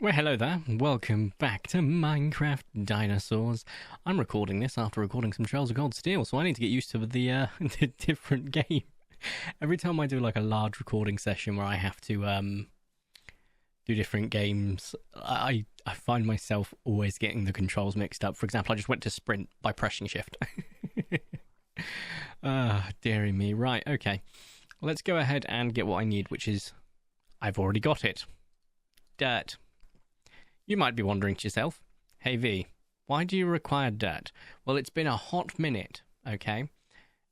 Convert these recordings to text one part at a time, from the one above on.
Well, hello there. Welcome back to Minecraft Dinosaurs. I'm recording this after recording some Trails of Gold Steel, so I need to get used to the the different game. Every time I do like a large recording session where I have to do different games, I find myself always getting the controls mixed up. For example, I just went to sprint by pressing shift. Dearie me. Right, okay. Let's go ahead and get what I need, which is I've already got it. Dirt. You might be wondering to yourself, hey V, why do you require dirt? Well, it's been a hot minute, okay?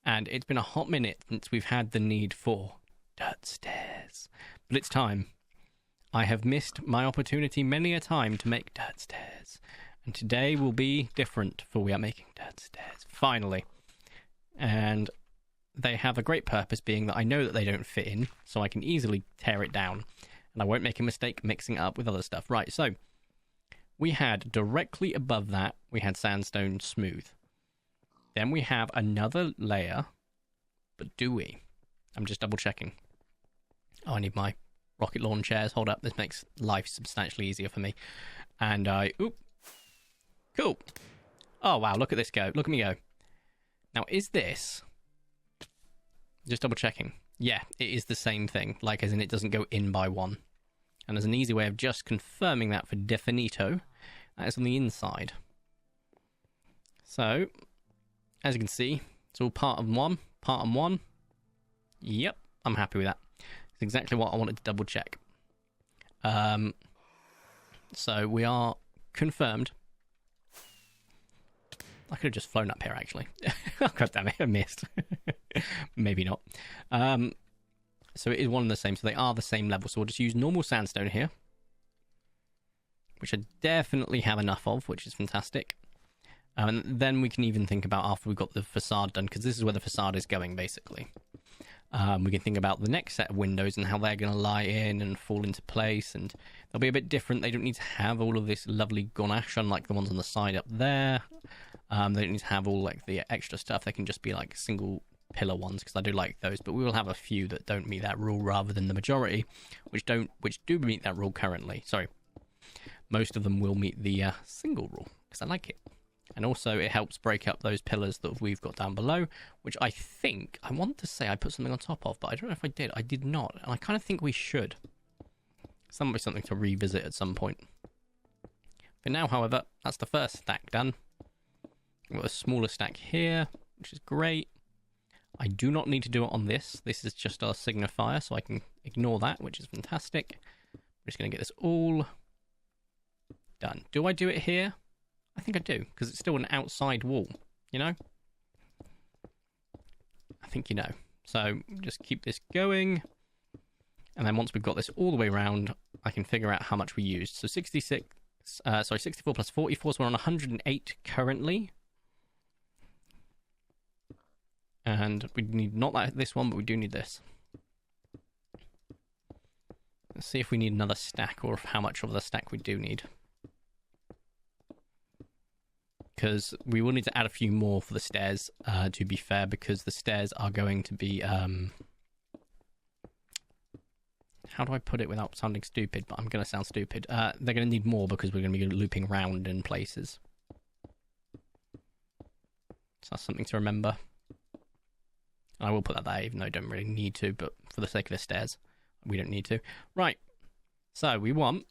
And it's been a hot minute since we've had the need for dirt stairs. But it's time. I have missed my opportunity many a time to make dirt stairs. And today will be different, for we are making dirt stairs, finally. And they have a great purpose, being that I know that they don't fit in, so I can easily tear it down. And I won't make a mistake mixing it up with other stuff. Right, so we had directly above that, we had sandstone smooth. Then we have another layer, but do we? I'm just double checking. Oh, I need my rocket launch chairs. Hold up, this makes life substantially easier for me. And cool. Oh, wow, look at this go. Look at me go. Now, is this... Just double checking. Yeah, it is the same thing, like as in it doesn't go in by one. And there's an easy way of just confirming that for definito. That is on the inside. So, as you can see, it's all part of one, part on one. Yep, I'm happy with that. It's exactly what I wanted to double check. So we are confirmed. I could have just flown up here, actually. Oh, God damn it, I missed. Maybe not. So it is one and the same, so they are the same level. So we'll just use normal sandstone here, which I definitely have enough of, which is fantastic. And then we can even think about after we've got the facade done, because this is where the facade is going, basically. We can think about the next set of windows and how they're going to lie in and fall into place, and they'll be a bit different. They don't need to have all of this lovely ganache, unlike the ones on the side up there. They don't need to have all like the extra stuff. They can just be like single pillar ones, because I do like those, but we will have a few that don't meet that rule rather than the majority which do meet that rule currently. Sorry, most of them will meet the single rule, because I like it. And also it helps break up those pillars that we've got down below, which I think I want to say I put something on top of, but I don't know if I did not, and I kind of think we should. So that might be something to revisit at some point. For now, however, that's the first stack done. We've got a smaller stack here, which is great. I do not need to do it on this. This is just our signifier, so I can ignore that, which is fantastic. I'm just going to get this all done. Do I do it here? I think I do, because it's still an outside wall, you know? I think you know. So just keep this going. And then once we've got this all the way around, I can figure out how much we used. So 64 plus 44, so we're on 108 currently. And we need not this one, but we do need this. Let's see if we need another stack, or how much of the stack we do need. Because we will need to add a few more for the stairs, to be fair, because the stairs are going to be... how do I put it without sounding stupid? But I'm going to sound stupid. They're going to need more, because we're going to be looping around in places. So that's something to remember. I will put that there, even though I don't really need to, but for the sake of the stairs, we don't need to. Right, so we want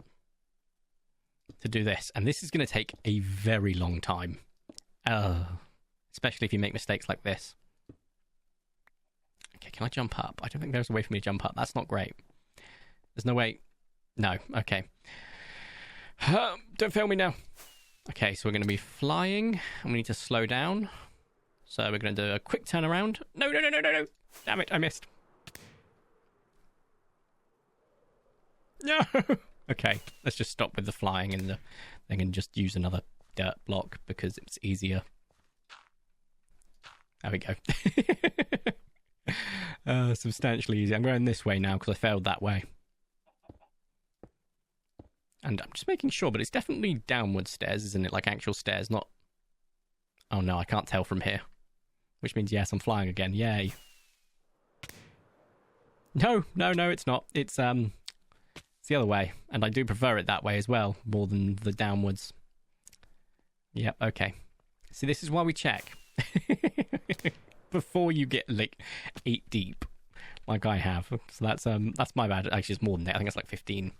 to do this, and this is going to take a very long time, especially if you make mistakes like this. Okay, can I jump up? I don't think there's a way for me to jump up. That's not great. There's no way. No, okay. Don't fail me now. Okay, so we're going to be flying, and we need to slow down. So we're going to do a quick turnaround. No. Damn it, I missed. No. Okay, let's just stop with the flying and they can just use another dirt block because it's easier. There we go. Substantially easier. I'm going this way now because I failed that way. And I'm just making sure, but it's definitely downward stairs, isn't it? Like actual stairs, not... Oh no, I can't tell from here. Which means, yes, I'm flying again. Yay. No, it's not. It's the the other way, and I do prefer it that way as well, more than the downwards. Yep, okay. See, this is why we check. Before you get, like, 8 deep, like I have. So that's my bad. Actually, it's more than that. I think it's like 15.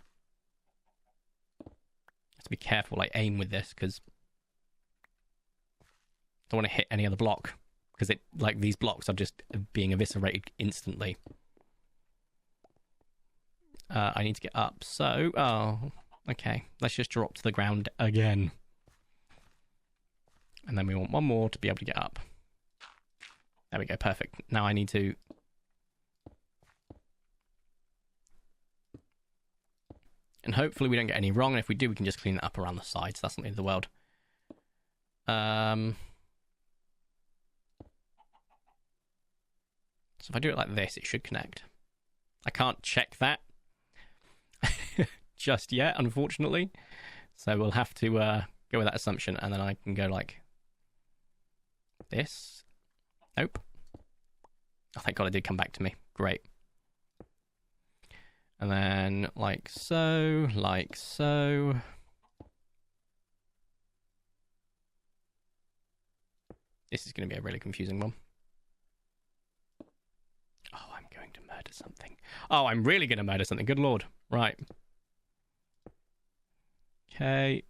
Have to be careful, like, aim with this, because I don't want to hit any other block, because it, like, these blocks are just being eviscerated instantly. I need to get up, so... Oh, okay. Let's just drop to the ground again. And then we want one more to be able to get up. There we go, perfect. Now I need to... And hopefully we don't get any wrong, and if we do, we can just clean it up around the sides. That's not the end of the world. So if I do it like this, it should connect. I can't check that just yet, unfortunately. So we'll have to go with that assumption, and then I can go like this. Nope. Oh, thank God it did come back to me. Great. And then like so, like so. This is going to be a really confusing one. Oh, I'm going to murder something. Oh, I'm really going to murder something. Good Lord. Right. Okay.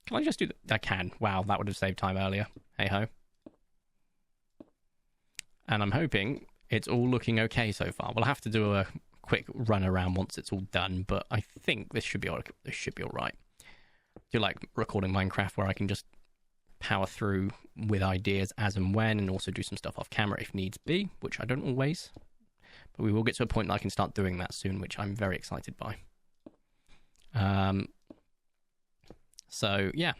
Can I just do that? I can. Wow, that would have saved time earlier. Hey-ho. And I'm hoping it's all looking okay so far. We'll have to do a quick run around once it's all done, but I think this should be all right. I do like recording Minecraft where I can just power through with ideas as and when, and also do some stuff off camera if needs be, which I don't always. But we will get to a point that I can start doing that soon, which I'm very excited by. So, yeah.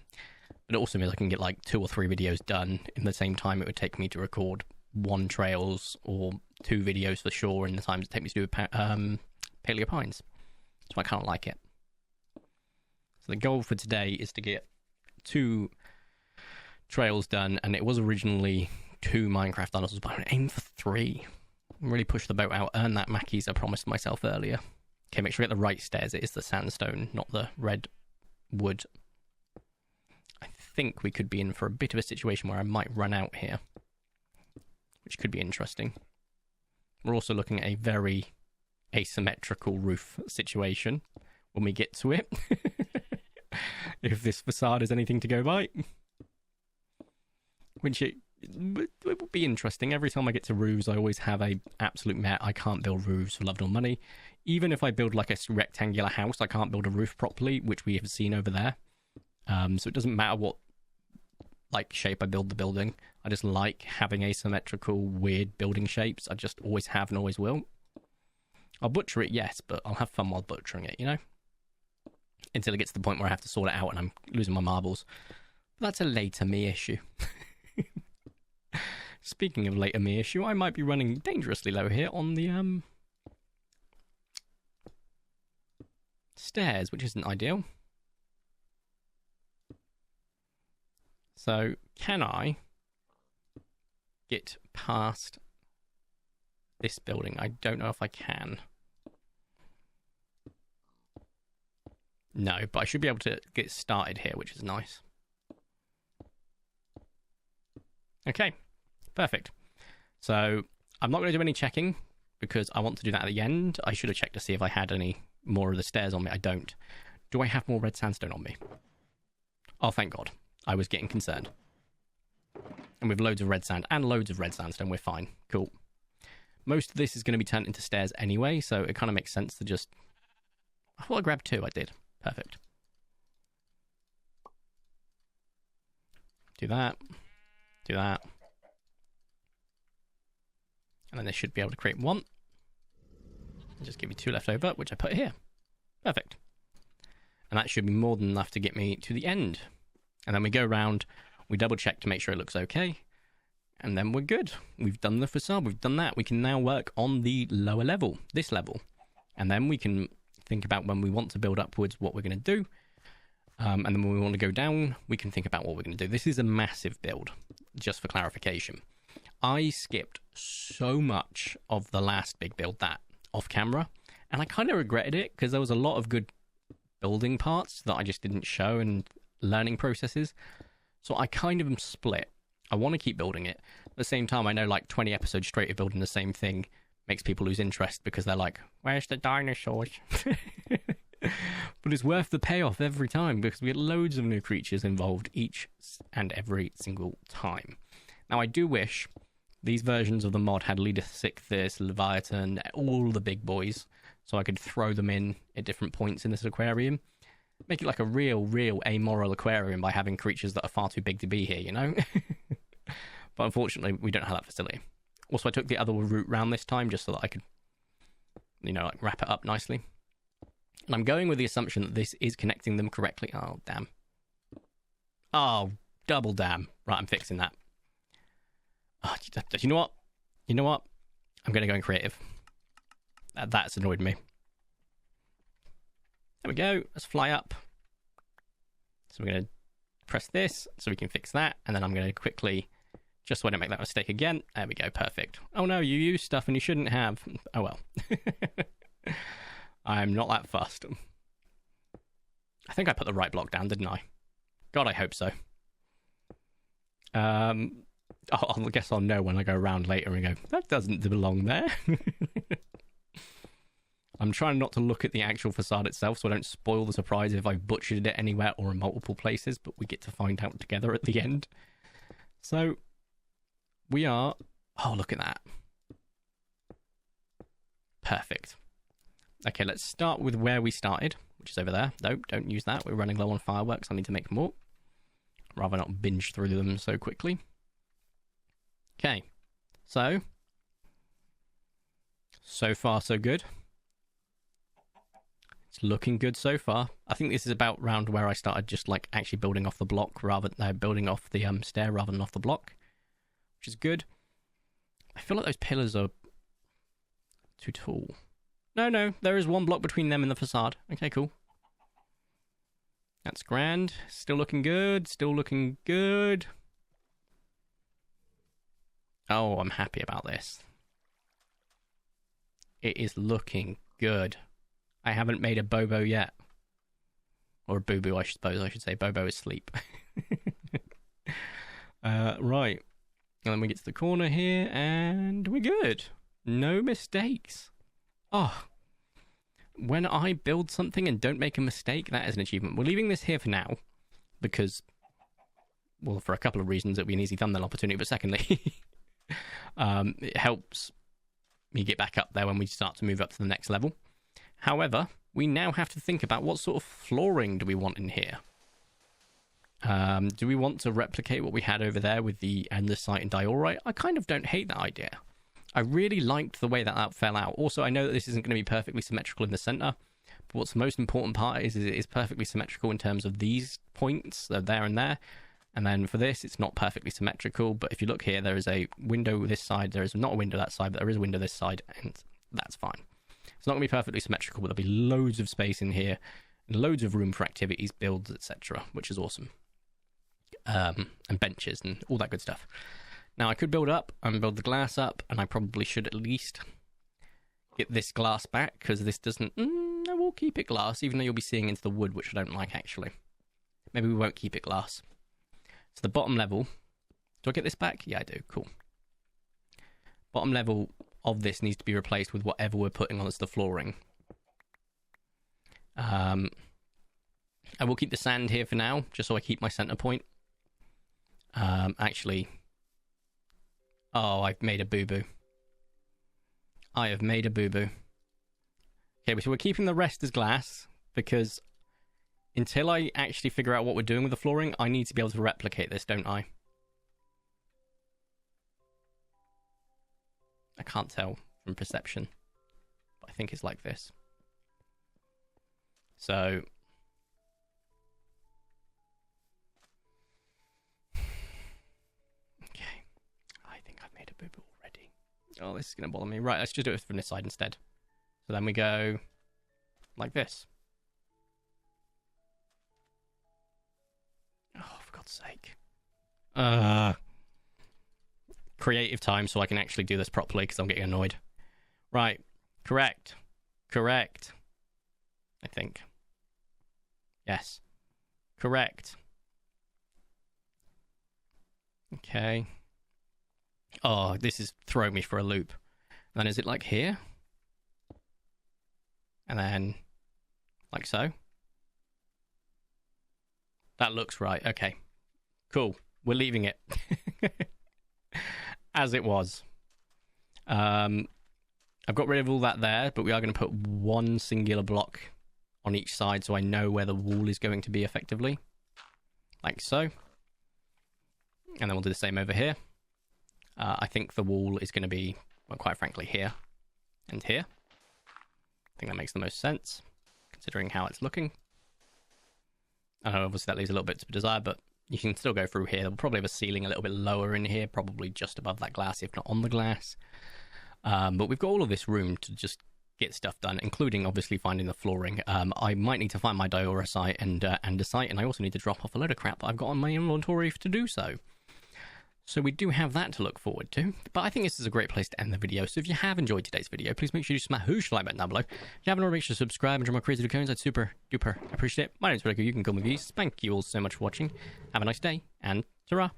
But it also means I can get like 2 or 3 videos done in the same time it would take me to record 1 trails or 2 videos for sure in the times it takes me to do Paleo Pines. So I kind of like it. So the goal for today is to get 2 trails done, and it was originally 2 Minecraft dinosaurs, but I'm going to aim for 3. Really push the boat out, earn that Mackies I promised myself earlier. Okay, make sure I get the right stairs. It is the sandstone, not the red wood. I think we could be in for a bit of a situation where I might run out here, which could be interesting. We're also looking at a very asymmetrical roof situation when we get to it. If this facade is anything to go by. Which it will be interesting. Every time I get to roofs, I always have a absolute meh. I can't build roofs for love nor money. Even if I build like a rectangular house, I can't build a roof properly, which we have seen over there. So it doesn't matter what like shape I build the building. I just like having asymmetrical, weird building shapes. I just always have and always will. I'll butcher it, yes, but I'll have fun while butchering it, you know? Until it gets to the point where I have to sort it out and I'm losing my marbles. But that's a later me issue. Speaking of later me issue, I might be running dangerously low here on the stairs, which isn't ideal. So, can I get past this building? I don't know if I can. No, but I should be able to get started here, which is nice. Okay, perfect. So, I'm not going to do any checking because I want to do that at the end. I should have checked to see if I had any more of the stairs on me. I don't. Do I have more red sandstone on me? Oh, thank God. I was getting concerned. And with loads of red sand and loads of red sandstone, we're fine. Cool. Most of this is going to be turned into stairs anyway, so it kind of makes sense to just... I thought I grabbed 2. I did. Perfect. Do that. Do that. And then they should be able to create 1. And just give me 2 left over, which I put here. Perfect. And that should be more than enough to get me to the end. And then we go around, we double check to make sure it looks okay. And then we're good. We've done the facade, we've done that. We can now work on the lower level, this level. And then we can think about when we want to build upwards what we're going to do. And then when we want to go down, we can think about what we're going to do. This is a massive build, just for clarification. I skipped so much of the last big build that off camera, And I kind of regretted it because there was a lot of good building parts that I just didn't show and learning processes. So I kind of am split. I want to keep building it. At the same time, I know like 20 episodes straight of building the same thing makes people lose interest because they're like, where's the dinosaurs? But it's worth the payoff every time because we get loads of new creatures involved each and every single time. Now, I do wish these versions of the mod had Leadosichthys, Leviathan, all the big boys, so I could throw them in at different points in this aquarium. Make it like a real amoral aquarium by having creatures that are far too big to be here, you know? But unfortunately, we don't have that facility. Also, I took the other route round this time just so that I could, you know, like wrap it up nicely. And I'm going with the assumption that this is connecting them correctly. Oh, damn. Oh, double damn. Right, I'm fixing that. Oh, you know what? You know what? I'm going to go in creative. That's annoyed me. There we go. Let's fly up. So we're going to press this so we can fix that. And then I'm going to quickly, just so I don't make that mistake again. There we go. Perfect. Oh, no, you used stuff and you shouldn't have. Oh, well. I'm not that fussed. I think I put the right block down, didn't I? God, I hope so. I guess I'll know when I go around later and go, that doesn't belong there. I'm trying not to look at the actual facade itself so I don't spoil the surprise if I've butchered it anywhere or in multiple places, but we get to find out together at the end. So, we are... Oh, look at that. Perfect. Okay, let's start with where we started, which is over there. Nope, don't use that. We're running low on fireworks. I need to make more. Rather not binge through them so quickly. Okay, so far so good. It's looking good so far. I think this is about round where I started just like actually building off the block rather than building off the stair rather than off the block, which is good. I feel like those pillars are too tall. No, there is one block between them and the facade. Okay, cool. That's grand. Still looking good. Still looking good. Oh, I'm happy about this. It is looking good. I haven't made a Bobo yet. Or a boo-boo, I suppose I should say. Bobo is sleep. Right. And then we get to the corner here, and we're good. No mistakes. Oh, when I build something and don't make a mistake, that is an achievement. We're leaving this here for now because, well, for a couple of reasons, it'll be an easy thumbnail opportunity, but secondly, it helps me get back up there when we start to move up to the next level. However, we now have to think about what sort of flooring do we want in here. Do we want to replicate what we had over there with the andesite and diorite? I kind of don't hate that idea. I really liked the way that fell out. Also, I know that this isn't going to be perfectly symmetrical in the center, but what's the most important part is it is perfectly symmetrical in terms of these points, they're there and there. And then for this, it's not perfectly symmetrical, but if you look here, there is a window this side, there is not a window that side, but there is a window this side, and that's fine. It's not going to be perfectly symmetrical, but there'll be loads of space in here, and loads of room for activities, builds, etc., which is awesome. And benches and all that good stuff. Now, I could build up and build the glass up, and I probably should at least get this glass back, because this doesn't... I will keep it glass, even though you'll be seeing into the wood, which I don't like, actually. Maybe we won't keep it glass. So the bottom level... Do I get this back? Yeah, I do. Cool. Bottom level of this needs to be replaced with whatever we're putting on as the flooring. I will keep the sand here for now, just so I keep my center point. Actually... Oh, I've made a boo-boo. I have made a boo-boo. Okay, so we're keeping the rest as glass, because until I actually figure out what we're doing with the flooring, I need to be able to replicate this, don't I? I can't tell from perception, but I think it's like this. So... Oh, this is going to bother me. Right, let's just do it from this side instead. So then we go like this. Oh, for God's sake. Creative time so I can actually do this properly because I'm getting annoyed. Right, correct. Correct. I think. Yes. Correct. Okay. Oh, this is throwing me for a loop. And then is it like here? And then like so? That looks right. Okay. Cool. We're leaving it as it was. I've got rid of all that there, but we are going to put one singular block on each side so I know where the wall is going to be effectively. Like so. And then we'll do the same over here. I think the wall is going to be, well, quite frankly, here and here. I think that makes the most sense, considering how it's looking. I know, obviously, that leaves a little bit to be desired, but you can still go through here. We'll probably have a ceiling a little bit lower in here, probably just above that glass, if not on the glass. But we've got all of this room to just get stuff done, including, obviously, finding the flooring. I might need to find my diorite and andesite, and I also need to drop off a load of crap that I've got on my inventory to do so. So we do have that to look forward to. But I think this is a great place to end the video. So if you have enjoyed today's video, please make sure you smash the like button down below. If you haven't already, make sure to subscribe and join my crazy cones. I'd super duper appreciate it. My name's Vertico. You can call me V's. Thank you all so much for watching. Have a nice day, and ta-ra.